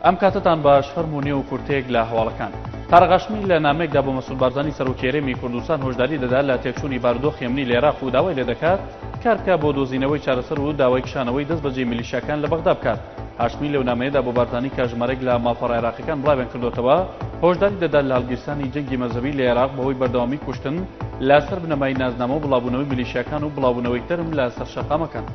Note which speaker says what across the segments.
Speaker 1: ئەم کاتتان باش فەرموونێ و کورتەیەک لە هەواڵەکان. تارق هاشمی لە نامەیەکدا بۆ مەسعود بارزانی سەرۆکێرەمی کوردستان هۆشداری دەدا لە تێکچوونی بارودۆخ خێمنی لە عێراق و داوای لێ دەکات کارکە بۆ دۆزینەوەی چارەسەر و داوای کشانەوەی دەست بەجێ میلیشیاکان لە بەغدا بکات. هاشمی لەو نامەیەدا بۆ بارزانی کاژمارێک لە مافەڕە عێراقیەکان بڵاویان کردوتەوە هۆشداری دەدا لە هەڵگیرسانی جەنگی مەزەبی لە عێراق بەهۆی بەردەوامی کوشتن لەسەر بنەمای نازنامە و بڵاوبوونەوەی میلیشیاکان و بڵاوبوونەوەی تەرم لە سەرشەقامەکان.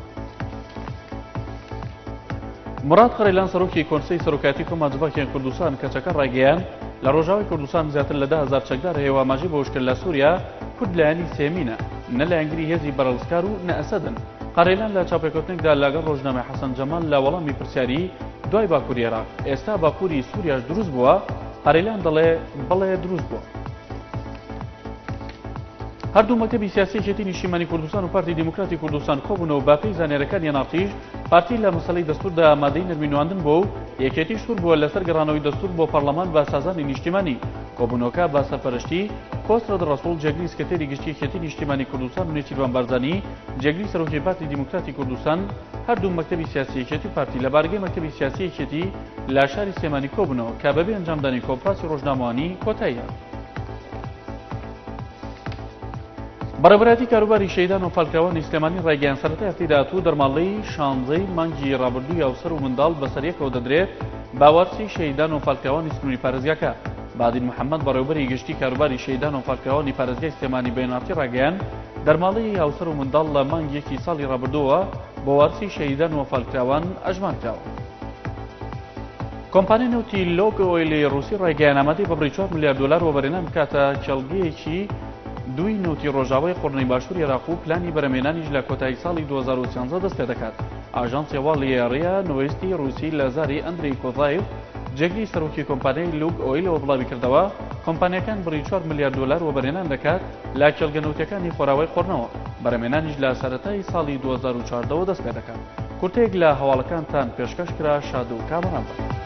Speaker 1: مراد خەرێلان سەرۆکی کۆنسەی سەرۆکاتی کۆمەڵجبەکیان کوردستان کەچەکە ڕایگەیان لە ڕۆژاوای کوردستان زیاتر لە 10,000 چەکدار هەیە و ئاماژەی بۆ وشکردن لە سووریا کورد لایەنی سێمینە نە لایەنگری هێزی بەرەڵسکار و نە ئەسەدن. خەرێلان لە چاوپێکەوتنێکدا لەگەڵ ڕۆژنامەی حەسەن جەمال لە وەڵامی پرسیاری دوای باکووری عێراق ئێستا باکووری سووریاش دروست بووە خەرێلان دەڵێ بەڵێ دروست بووە. هەردوو مەکتەبی سیاسی یەکێتی نیشتیمانی کوردستان و پارتی دیموکراتی کوردستان کۆبوونەوە باپەی زانیاریەکان یەناقتیش پارتی لە مەسەلەی دەستوردا ئامادەی نەرمینواندن بۆ و یەکێتی سوور بووە لەسەر گەڕانەوەی دەستور بۆ پەرلەمان بە سازانی نیشتیمانی. کۆبوونەوەکە بە سەرپەرشتی کۆسرەد ڕەسوڵ جێگری سکرتێری گشتی یەکێتی نیشتیمانی کوردستان و نێچیروان بارزانی جێگری سەرۆکی پارتی دیموکراتی کوردستان هەردوو مەکتەبی سیاسی یەکێتی و پارتی لە بارگەی مەکتەبی سیاسی یەکێتی لە شاری سێمانی کۆبوونەوە کە بەبێ ئەنجامدانی کۆنفرانسی ڕۆژنامەوانی کۆتاییە. بەڕێوەبەری کاروباری شەیدان و فەلکراوانی سلێمانی ڕایگەیان سەرەتای هەفتەی داهاتوو دەرماڵەی 16 مانگی ڕابردووی هاوسەر و منداڵ بەسەریەکەوە دەدرێت باوەرچی شەیدان و فەلکراوانی سنووری پارێزگاکە. بادین محەممەد بەڕێوەبەری گشتی کاروباری شەیدان و فەلکراوانی پارێزگای سلێمانی بەیاناتی ڕایگەیان دەرماڵەی هاوسەر و منداڵ لە مانگیەکی ساڵی ڕابردووە بۆ وارچی شەیدان و فەلکراوان ئەژمان کراوە. کۆمپانیای نەوتی لۆگ ئۆیلی ڕووسی ڕایگەیان ئامادەی بە بڕی 4 ملیار دلار وەبەرهێنان بکاتە کێڵگەیەکی دوی نوتی ڕۆژاوای قوڕنەی باشووری عێراق و پلانی بەرهەمهێنانیش لە کۆتایی ساڵی 2013 دەست پێ دەکات. ئاژانسی هەواڵی ڕێیا نوێستی ڕووسی لە زاری ئەندرێی کۆڤایف جێگری سەرۆکی کۆمپانیای لوگ ئۆیلەوە بڵاوی کردەوە کۆمپانیەکان بڕی 4 ملیار دلار وەبەرهێنان دەکات لە کێڵگە نەوتیەکانی خۆراوای قوڕنەوە. بەرهەمهێنانیش لە سەرەتای ساڵی 2014 دەست پێ دەکات. کورتێک لە هەواڵەکانتان پێشکەش کرا شاد و کامەران بن.